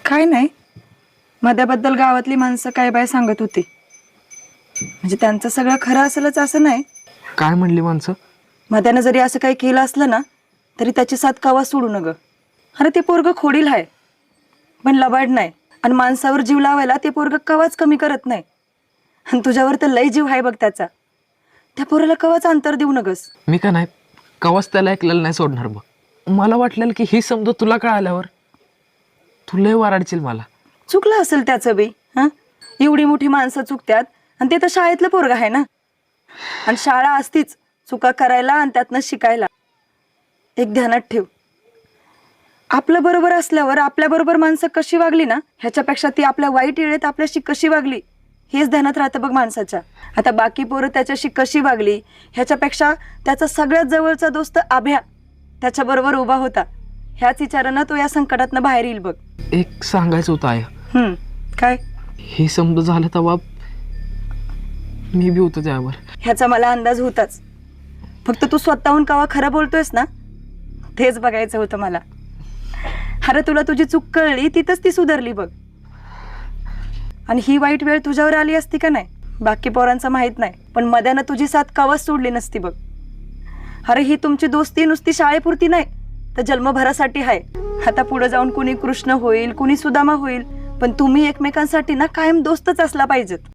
काय नाही, मध्याबद्दल गावातली माणसं काय बाय सांगत होती. म्हणजे त्यांचं सगळं खरं असेलच असं नाही. काय म्हणली माणसं? मध्यानं जरी असं काही केलं असलं ना तरी त्याची साथ कवा सोडू नग. अरे ते पोरग खोडील आहे पण लबाड नाही, आणि माणसावर जीव लावायला ते पोरग कवाच कमी करत नाही. आणि तुझ्यावर तर लय जीव आहे बघ त्याचा. त्या पोराला कवाच अंतर देऊ नगस. मी का नाही कवाच त्याला ऐकलेलं नाही सोडणार बघ. मला वाटलेलं की ही समजा तुला कळाल्यावर तू लय वाराडशील मला. चुकलं असेल त्याचं बी. हां, एवढी मोठी माणसं चुकत्यात आणि ते तर शाळेतलं पोरग आहे ना. आणि शाळा असतीच चुका करायला आणि त्यातनं शिकायला. एक ध्यानात ठेव, आपलं बरोबर असल्यावर आपल्या बरोबर माणसं कशी वागली ना ह्याच्यापेक्षा ती आपल्या वाईट वेळेत आपल्याशी कशी वागली हेच ध्यानात राहतं बघ माणसाच्या. आता बाकी पोरं त्याच्याशी कशी वागली ह्याच्यापेक्षा त्याचा सगळ्यात जवळचा दोस्त आभ्या त्याच्याबरोबर उभा होता. ह्याच विचारानं तो या संकटातनं बाहेर येईल बघ. एक सांगायचं होतं आया. काय? हे समजा झालं तेव्हा मी बी होतो त्यावर. ह्याचा मला अंदाज होताच. फक्त तू स्वतःहून कवा खरं बोलतोयस ना तेच बघायचं होतं मला. अरे तुला तुझी चूक कळली तिथंच ती सुधारली बघ. आणि ही वाईट वेळ तुझ्यावर आली असती का नाही बाकी पोरांचं माहित नाही, पण मध्यानं तुझी साथ कवाच सोडली नसती बघ. अरे ही तुमची दोस्ती नुसती शाळेपुरती नाही तर जन्मभरासाठी आहे. आता पुढे जाऊन कुणी कृष्ण होईल कुणी सुदामा होईल, पण तुम्ही एकमेकांसाठी ना कायम दोस्तच असला पाहिजेत.